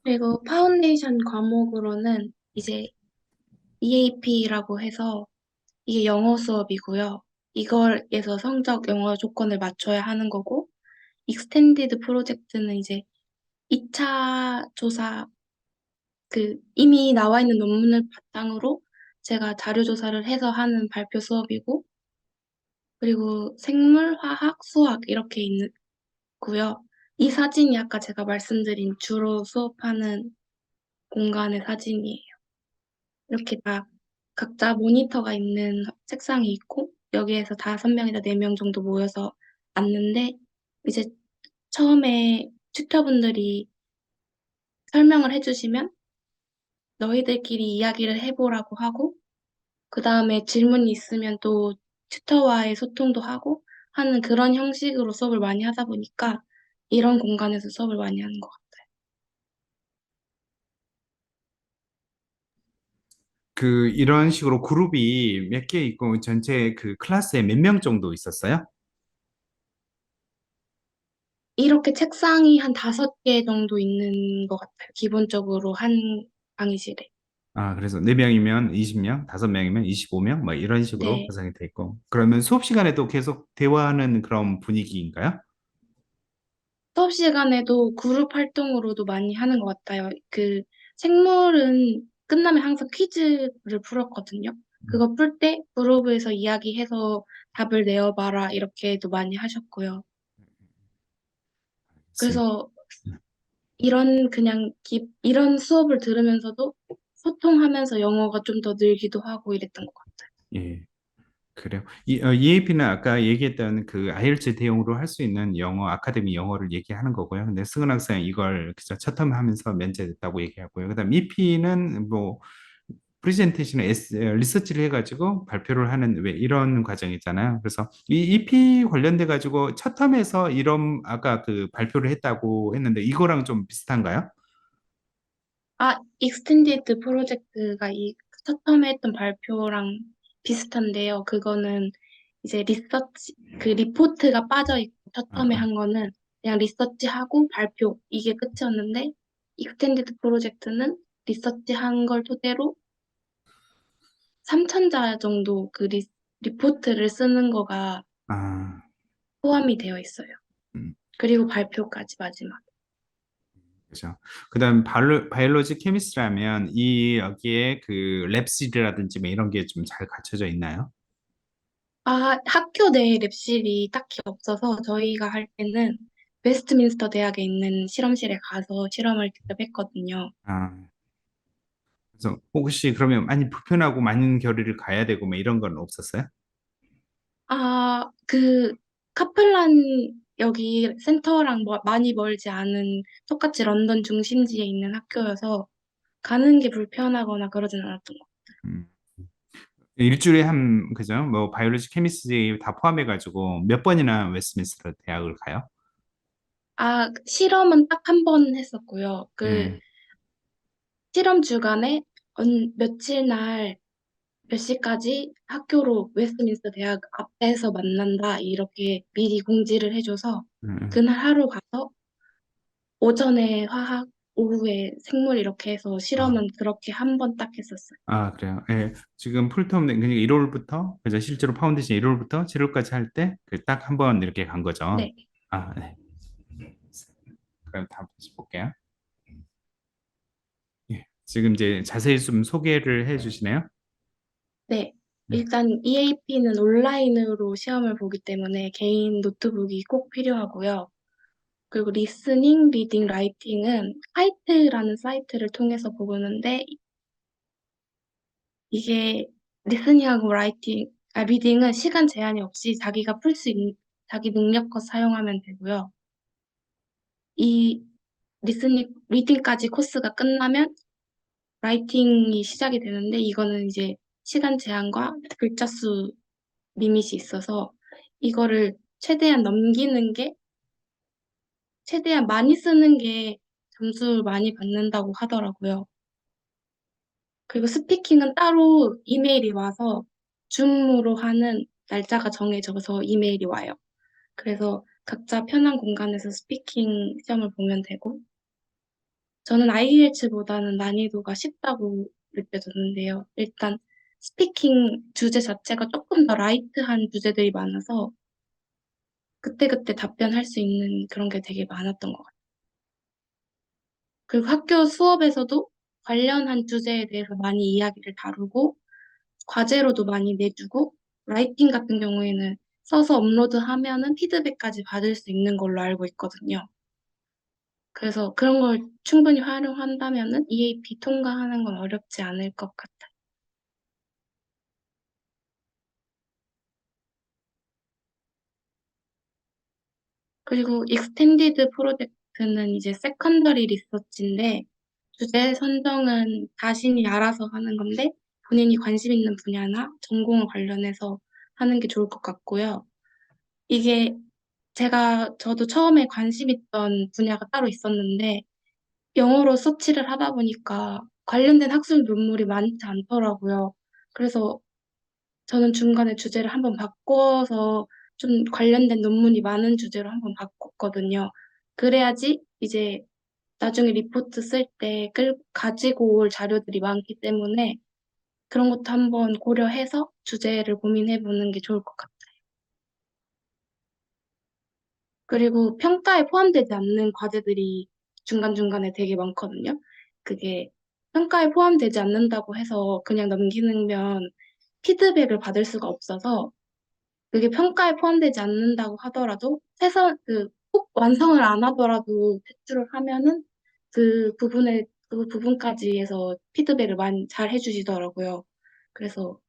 그리고 파운데이션 과목으로는 이제 EAP라고 해서 이게 영어 수업이고요. 이걸에서 성적 영어 조건을 맞춰야 하는 거고, 익스텐디드 프로젝트는 이제 2차 조사, 이미 나와 있는 논문을 바탕으로 제가 자료 조사를 해서 하는 발표 수업이고, 그리고 생물, 화학, 수학 이렇게 있고요. 이 사진이 아까 제가 말씀드린 주로 수업하는 공간의 사진이에요. 이렇게 다 각자 모니터가 있는 책상이 있고, 여기에서 5명이나 4명 정도 모여서 앉는데, 이제 처음에 튜터분들이 설명을 해주시면 너희들끼리 이야기를 해보라고 하고, 그 다음에 질문이 있으면 또 튜터와의 소통도 하고 하는 그런 형식으로 수업을 많이 하다 보니까 이런 공간에서 수업을 많이 하는 것 같아요. 그 이런 식으로 그룹이 몇 개 있고 전체 그 클래스에 몇 명 정도 있었어요? 이렇게 책상이 한 5개 정도 있는 것 같아요. 기본적으로 한 강의실에. 아, 그래서 4명이면 20명, 5명이면 25명, 뭐 이런 식으로 네. 구성이 돼 있고. 그러면 수업 시간에도 계속 대화하는 그런 분위기인가요? 수업 시간에도 그룹 활동으로도 많이 하는 것 같아요. 생물은 끝나면 항상 퀴즈를 풀었거든요. 음, 그거 풀 때 그룹에서 이야기해서 답을 내어봐라 이렇게도 많이 하셨고요. 알겠습니다. 그래서 이런 수업을 들으면서도 소통하면서 영어가 좀 더 늘기도 하고 이랬던 것 같아요. 예. 그래요. EAP는 아까 얘기했던 그 IELTS 대용으로 할 수 있는 영어, 아카데미 영어를 얘기하는 거고요. 근데 승은 학생 이걸 그저 첫 텀 하면서 면제됐다고 얘기하고요. 그다음 EP는 뭐 프레젠테이션 리서치를 해가지고 발표를 하는 왜 이런 과정이잖아요. 그래서 이 EP 관련돼 가지고 첫 텀에서 이런 아까 그 발표를 했다고 했는데 이거랑 좀 비슷한가요? 익스텐디드 프로젝트가 이 첫 텀에 했던 발표랑 비슷한데요. 그거는 이제 리포트가 빠져있고 첫 아, 텀에 아, 한 거는 그냥 리서치하고 발표, 이게 끝이었는데, 익스텐디드 프로젝트는 리서치한 걸 토대로 3,000자 정도 리포트를 쓰는 거가 아, 포함이 되어 있어요. 음, 그리고 발표까지 마지막. 그죠. 그다음 바이올로지 케미스트라면 이 여기에 그 랩실이라든지 뭐 이런 게 좀 잘 갖춰져 있나요? 학교 내에 랩실이 딱히 없어서 저희가 할 때는 웨스트민스터 대학에 있는 실험실에 가서 실험을 직접 했거든요. 아, 그래서 혹시 그러면 많이 불편하고 많은 거리를 가야 되고 뭐 이런 건 없었어요? 아, 그 카플란 여기 센터랑 많이 멀지 않은 똑같이 런던 중심지에 있는 학교여서 가는 게 불편하거나 그러진 않았던 것 같아요. 음. 일주일에 그죠? 뭐, 바이올로지, 케미스트리 다 포함해가지고 몇 번이나 웨스트민스터 대학을 가요? 실험은 딱 한 번 했었고요. 예. 실험 주간에 며칠 날 몇 시까지 학교로 웨스트민스터 대학 앞에서 만난다 이렇게 미리 공지를 해줘서 음. 그날 하루 가서 오전에 화학, 오후에 생물 이렇게 해서 아, 실험은 그렇게 한 번 딱 했었어요. 그래요. 예. 지금 풀텀, 그러니까 1월부터, 그죠? 실제로 파운데이션 1월부터 7월까지 할 때, 그 딱 한 번 이렇게 간 거죠. 네, 네. 그럼 다음 다시 볼게요. 예. 지금 이제 자세히 좀 소개를 해 주시네요. 네. 네. 일단 EAP는 온라인으로 시험을 보기 때문에 개인 노트북이 꼭 필요하고요. 그리고 리스닝, 리딩, 라이팅은 카이트라는 사이트를 통해서 보는데 이게 리스닝하고 리딩은 시간 제한이 없이 자기가 풀 수 있는 자기 능력껏 사용하면 되고요. 이 리딩까지 코스가 끝나면 라이팅이 시작이 되는데 이거는 이제 시간 제한과 글자 수 리밋이 있어서 이거를 최대한 많이 쓰는 게 점수 많이 받는다고 하더라고요. 그리고 스피킹은 따로 이메일이 와서 줌으로 하는 날짜가 정해져서 이메일이 와요. 그래서 각자 편한 공간에서 스피킹 시험을 보면 되고, 저는 IELTS보다는 난이도가 쉽다고 느껴졌는데요. 일단 스피킹 주제 자체가 조금 더 라이트한 주제들이 많아서 그때그때 답변할 수 있는 그런 게 되게 많았던 것 같아요. 그리고 학교 수업에서도 관련한 주제에 대해서 많이 이야기를 다루고 과제로도 많이 내주고 라이팅 같은 경우에는 써서 업로드하면은 피드백까지 받을 수 있는 걸로 알고 있거든요. 그래서 그런 걸 충분히 활용한다면은 EAP 통과하는 건 어렵지 않을 것 같아요. 그리고 익스텐디드 프로젝트는 이제 세컨더리 리서치인데 주제 선정은 자신이 알아서 하는 건데 본인이 관심 있는 분야나 전공을 관련해서 하는 게 좋을 것 같고요. 이게 저도 처음에 관심 있던 분야가 따로 있었는데 영어로 서치를 하다 보니까 관련된 학술 논문이 많지 않더라고요. 그래서 저는 중간에 주제를 한번 바꿔서 좀 관련된 논문이 많은 주제로 한번 바꿨거든요. 그래야지 이제 나중에 리포트 쓸 때 가지고 올 자료들이 많기 때문에 그런 것도 한번 고려해서 주제를 고민해 보는 게 좋을 것 같아요. 그리고 평가에 포함되지 않는 과제들이 중간중간에 되게 많거든요. 그게 평가에 포함되지 않는다고 해서 그냥 넘기면 피드백을 받을 수가 없어서 그게 평가에 포함되지 않는다고 하더라도 꼭 완성을 안 하더라도 제출을 하면은 그 부분까지 해서 피드백을 많이 잘 해주시더라고요. 그래서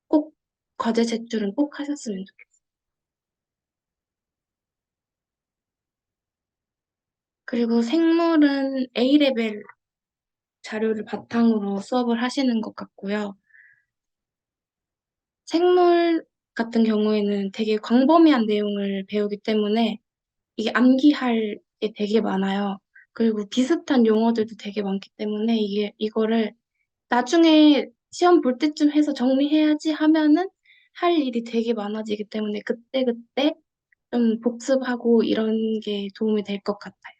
꼭 과제 제출은 꼭 하셨으면 좋겠어요. 그리고 생물은 A레벨 자료를 바탕으로 수업을 하시는 것 같고요. 생물 같은 경우에는 되게 광범위한 내용을 배우기 때문에 이게 암기할 게 되게 많아요. 그리고 비슷한 용어들도 되게 많기 때문에 이거를 나중에 시험 볼 때쯤 해서 정리해야지 하면은 할 일이 되게 많아지기 때문에 그때그때 좀 복습하고 이런 게 도움이 될 것 같아요.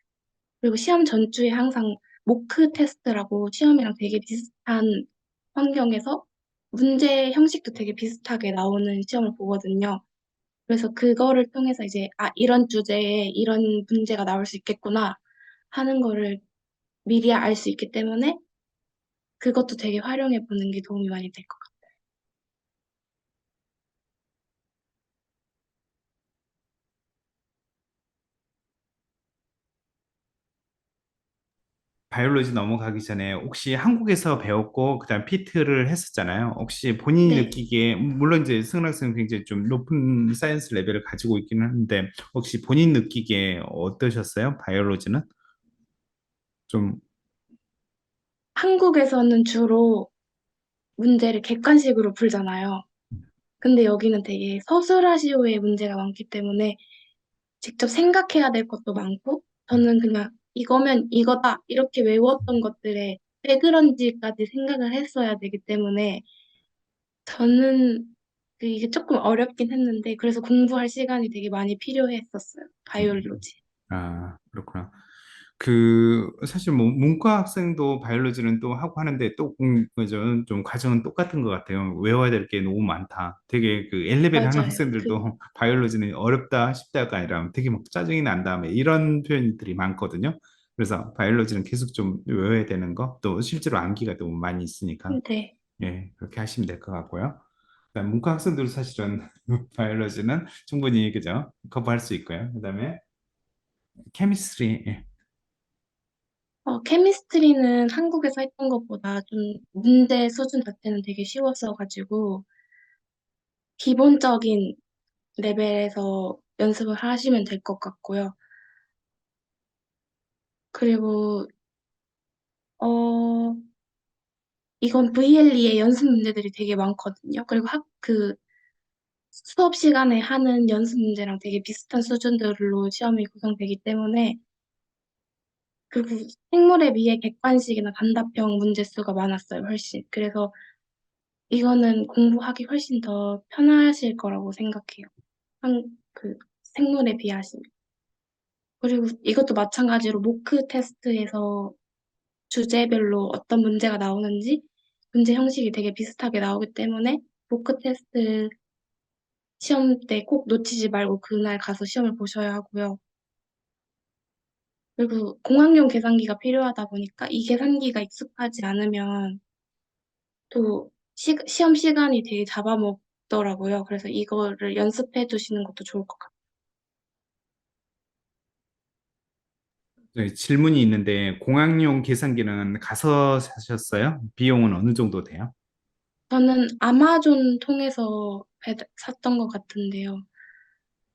그리고 시험 전주에 항상 모크 테스트라고 시험이랑 되게 비슷한 환경에서 문제 형식도 되게 비슷하게 나오는 시험을 보거든요. 그래서 그거를 통해서 이제, 아, 이런 주제에 이런 문제가 나올 수 있겠구나 하는 거를 미리 알 수 있기 때문에 그것도 되게 활용해 보는 게 도움이 많이 될 것 같아요. 바이올로지 넘어가기 전에 혹시 한국에서 배웠고 그다음 피트를 했었잖아요. 혹시 본인이 네. 느끼기에 물론 이제 승은 학생은 굉장히 좀 높은 사이언스 레벨을 가지고 있기는 한데 혹시 본인 느끼기에 어떠셨어요? 바이올로지는 좀 한국에서는 주로 문제를 객관식으로 풀잖아요. 근데 여기는 되게 서술하시오의 문제가 많기 때문에 직접 생각해야 될 것도 많고, 저는 그냥 이거면 이거다, 이렇게 외웠던 것들에 왜 그런지까지 생각을 했어야 되기 때문에, 저는 이게 조금 어렵긴 했는데, 그래서 공부할 시간이 되게 많이 필요했었어요. 바이올로지. 그렇구나. 사실 뭐, 문과 학생도 바이올로지는 또 하고 하는데, 또, 그죠. 좀 과정은 똑같은 것 같아요. 외워야 될 게 너무 많다. 되게 그 N레벨 하는 맞아요. 학생들도 바이올로지는 어렵다, 쉽다가 아니라 되게 막 짜증이 난 다음에 이런 표현들이 많거든요. 그래서 바이올로지는 계속 좀 외워야 되는 거, 또 실제로 암기가 너무 많이 있으니까, 네. 예, 그렇게 하시면 될 것 같고요. 그다음 문과 학생들 사실은 바이올로지는 충분히, 그죠. 커버할 수 있고요. 그다음에 케미스트리, 예. 케미스트리는 한국에서 했던 것보다 좀 문제 수준 자체는 되게 쉬웠어가지고, 기본적인 레벨에서 연습을 하시면 될 것 같고요. 그리고, 어, 이건 VLE의 연습 문제들이 되게 많거든요. 그리고 수업 시간에 하는 연습 문제랑 되게 비슷한 수준들로 시험이 구성되기 때문에, 그리고 생물에 비해 객관식이나 단답형 문제 수가 많았어요, 훨씬. 그래서 이거는 공부하기 훨씬 더 편하실 거라고 생각해요. 한, 그, 생물에 비하시면. 그리고 이것도 마찬가지로 모크 테스트에서 주제별로 어떤 문제가 나오는지 문제 형식이 되게 비슷하게 나오기 때문에 모크 테스트 시험 때 꼭 놓치지 말고 그날 가서 시험을 보셔야 하고요. 그리고 공학용 계산기가 필요하다 보니까 이 계산기가 익숙하지 않으면 또 시험 시간이 되게 잡아먹더라고요. 그래서 이거를 연습해 두시는 것도 좋을 것 같아요. 네, 질문이 있는데 공학용 계산기는 가서 사셨어요? 비용은 어느 정도 돼요? 저는 아마존 통해서 샀던 것 같은데요.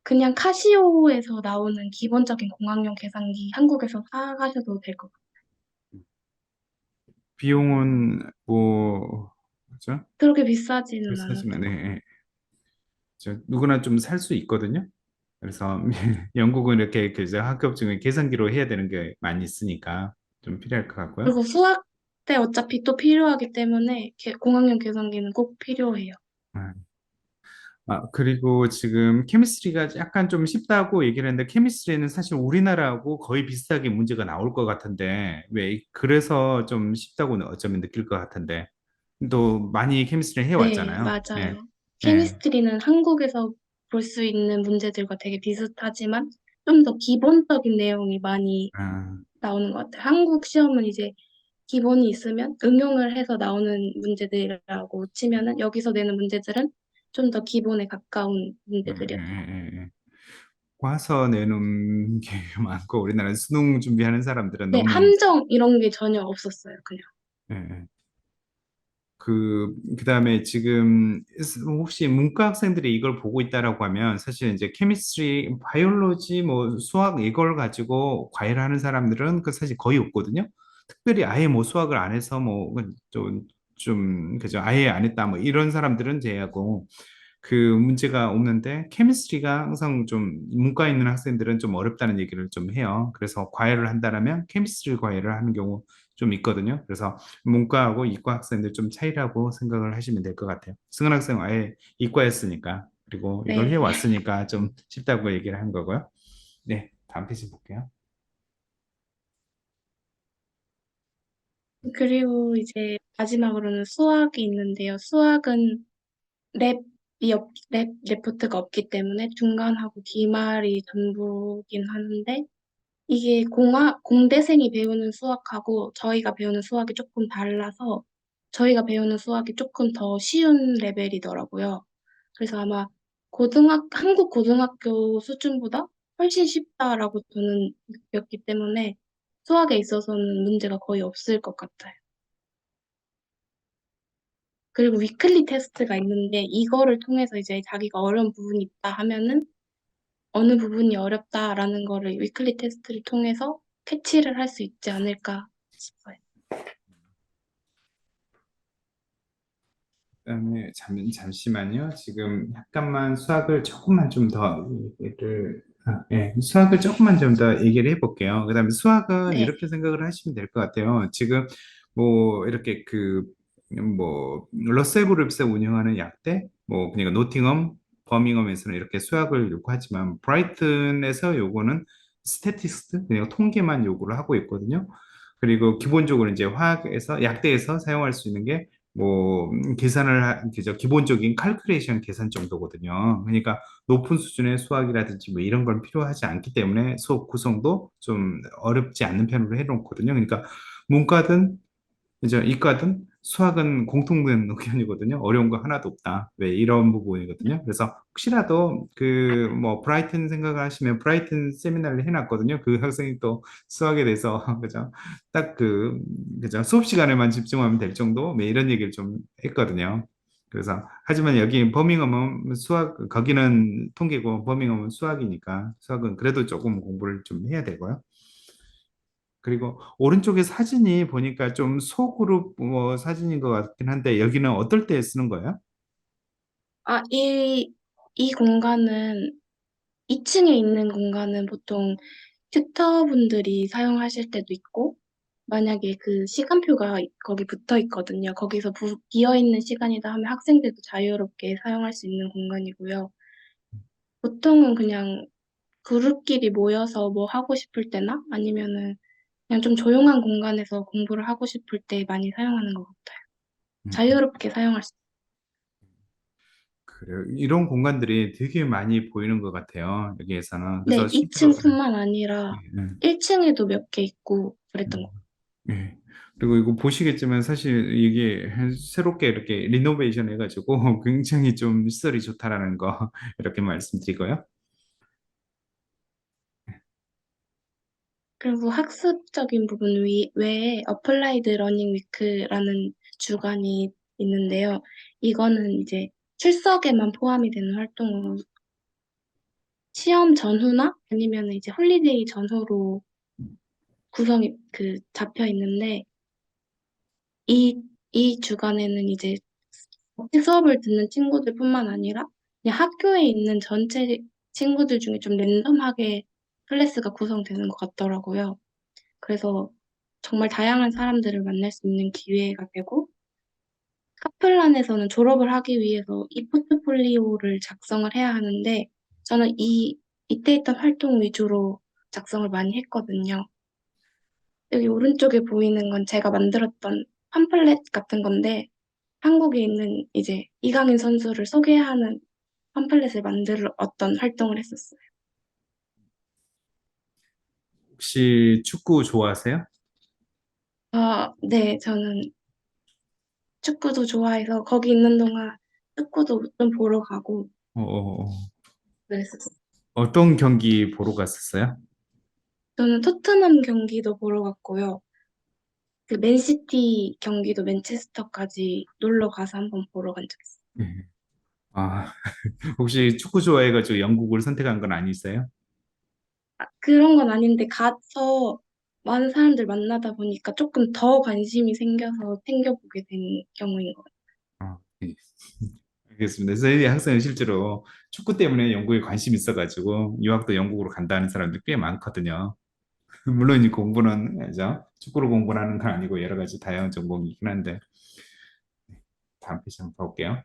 그냥 카시오에서 나오는 기본적인 공학용 계산기 한국에서 사가셔도 될 것 같아요. 비용은 뭐 그죠? 그렇게 비싸지는 비싸지만 않았던 네, 것 같아요. 네. 누구나 좀 살 수 있거든요. 그래서 영국은 이렇게 그저 학급 중에 계산기로 해야 되는 게 많이 있으니까 좀 필요할 것 같고요. 그리고 수학 때 어차피 또 필요하기 때문에 공학용 계산기는 꼭 필요해요. 아, 그리고 지금 케미스트리가 약간 좀 쉽다고 얘기를 했는데 케미스트리는 사실 우리나라하고 거의 비슷하게 문제가 나올 것 같은데 그래서 좀 쉽다고 어쩌면 느낄 것 같은데 또 많이 케미스트리 네, 해왔잖아요. 네, 맞아요. 네. 케미스트리는 한국에서 볼 수 있는 문제들과 되게 비슷하지만 좀 더 기본적인 내용이 많이 아, 나오는 것 같아요. 한국 시험은 이제 기본이 있으면 응용을 해서 나오는 문제들이라고 치면은 여기서 내는 문제들은 좀 더 기본에 가까운 예, 예, 문제들이었어요. 예, 예. 과서 내는 게 많고 우리나라 수능 준비하는 사람들은 네, 너무 함정 이런 게 전혀 없었어요, 그냥. 예, 예. 그다음에 지금 혹시 문과 학생들이 이걸 보고 있다라고 하면 사실 이제 케미스트리, 바이올로지, 뭐 수학 이걸 가지고 과외를 하는 사람들은 그 사실 거의 없거든요. 특별히 아예 뭐 수학을 안 해서 뭐 좀 그죠 아예 안 했다 뭐 이런 사람들은 제외하고 그 문제가 없는데 케미스트리가 항상 좀 문과에 있는 학생들은 좀 어렵다는 얘기를 좀 해요. 그래서 과외를 한다라면 케미스트리 과외를 하는 경우 좀 있거든요. 그래서 문과하고 이과 학생들 좀 차이라고 생각을 하시면 될 것 같아요. 승은 학생 아예 이과였으니까 그리고 이걸 네. 해왔으니까 좀 쉽다고 얘기를 한 거고요. 네, 다음 페이지 볼게요. 그리고 이제 마지막으로는 수학이 있는데요. 수학은 레포트가 없기 때문에 중간하고 기말이 전부긴 하는데 이게 공대생이 배우는 수학하고 저희가 배우는 수학이 조금 달라서 저희가 배우는 수학이 조금 더 쉬운 레벨이더라고요. 그래서 아마 한국 고등학교 수준보다 훨씬 쉽다라고 저는 느꼈기 때문에 수학에 있어서는 문제가 거의 없을 것 같아요. 그리고 위클리 테스트가 있는데 이거를 통해서 이제 자기가 어려운 부분이 있다 하면은 어느 부분이 어렵다라는 거를 위클리 테스트를 통해서 캐치를 할 수 있지 않을까 싶어요. 그다음에 잠시만요. 지금 약간만 수학을 조금만 좀 더 얘기를 수학을 조금만 좀 더 얘기를 해볼게요. 그다음에 수학은 네, 이렇게 생각을 하시면 될 것 같아요. 지금 뭐 이렇게 뭐 러셀 그룹에서 운영하는 약대, 뭐 그러니까 노팅엄, 버밍엄에서는 이렇게 수학을 요구하지만 브라이튼에서 요거는 스태티스트, 그냥 통계만 요구를 하고 있거든요. 그리고 기본적으로 이제 화학에서 약대에서 사용할 수 있는 게 뭐 그저 기본적인 칼큘레이션 계산 정도거든요. 그러니까 높은 수준의 수학이라든지 뭐 이런 건 필요하지 않기 때문에 수업 구성도 좀 어렵지 않는 편으로 해놓거든요. 그러니까 문과든 이제 이과든 수학은 공통된 의견이거든요. 어려운 거 하나도 없다. 왜 이런 부분이거든요. 그래서 혹시라도 그 뭐 브라이튼 생각을 하시면 브라이튼 세미나를 해놨거든요. 그 학생이 또 수학에 대해서 그죠? 딱 그죠? 수업 시간에만 집중하면 될 정도 네, 이런 얘기를 좀 했거든요. 그래서 하지만 여기 버밍엄은 수학 거기는 통계고 버밍엄은 수학이니까 수학은 그래도 조금 공부를 좀 해야 되고요. 그리고 오른쪽에 사진이 보니까 좀 소그룹 뭐 사진인 것 같긴 한데 여기는 어떨 때 쓰는 거예요? 아, 이 공간은 2층에 있는 공간은 보통 튜터분들이 사용하실 때도 있고, 만약에 그 시간표가 거기 붙어 있거든요. 거기서 비어 있는 시간이다 하면 학생들도 자유롭게 사용할 수 있는 공간이고요. 보통은 그냥 그룹끼리 모여서 뭐 하고 싶을 때나 아니면은 그냥 좀 조용한 공간에서 공부를 하고 싶을 때 많이 사용하는 것 같아요. 음, 자유롭게 사용할 수 그래요. 이런 공간들이 되게 많이 보이는 것 같아요. 여기에서는. 네, 그래서 실제로, 2층뿐만 아니라 예, 1층에도 몇 개 있고 그랬던 것 같아요. 예. 그리고 이거 보시겠지만 사실 이게 새롭게 이렇게 리노베이션 해가지고 굉장히 좀 시설이 좋다라는 거 이렇게 말씀드리고요. 그리고 학습적인 부분 외에 어플라이드 러닝 위크라는 주간이 있는데요. 이거는 이제 출석에만 포함이 되는 활동으로 시험 전후나 아니면 이제 홀리데이 전후로 구성이 잡혀 있는데 이 주간에는 이제 같이 수업을 듣는 친구들뿐만 아니라 그냥 학교에 있는 전체 친구들 중에 좀 랜덤하게 클래스가 구성되는 것 같더라고요. 그래서 정말 다양한 사람들을 만날 수 있는 기회가 되고 카플란에서는 졸업을 하기 위해서 이 포트폴리오를 작성을 해야 하는데 저는 이때 했던 활동 위주로 작성을 많이 했거든요. 여기 오른쪽에 보이는 건 제가 만들었던 팜플렛 같은 건데 한국에 있는 이제 이강인 선수를 소개하는 팜플렛을 만들어 어떤 활동을 했었어요. 혹시 축구 좋아하세요? 아, 네, 저는 축구도 좋아해서 거기 있는 동안 축구도 좀 보러 가고 그랬었어요. 어떤 경기 보러 갔었어요? 저는 토트넘 경기도 보러 갔고요. 그 맨시티 경기도 맨체스터까지 놀러 가서 한번 보러 간 적 있어요. 네. 아, 혹시 축구 좋아해가지고 영국을 선택한 건 아니세요? 아, 그런 건 아닌데 가서 많은 사람들 만나다 보니까 조금 더 관심이 생겨서 챙겨보게 된 경우인 것 같아요. 네. 알겠습니다. 저희 학생은 실제로 축구 때문에 영국에 관심이 있어가지고 유학도 영국으로 간다는 사람들 꽤 많거든요. 물론 이 공부는 그죠? 축구로 공부하는 건 아니고 여러 가지 다양한 전공이긴 한데 다음 페이지 한번 볼게요.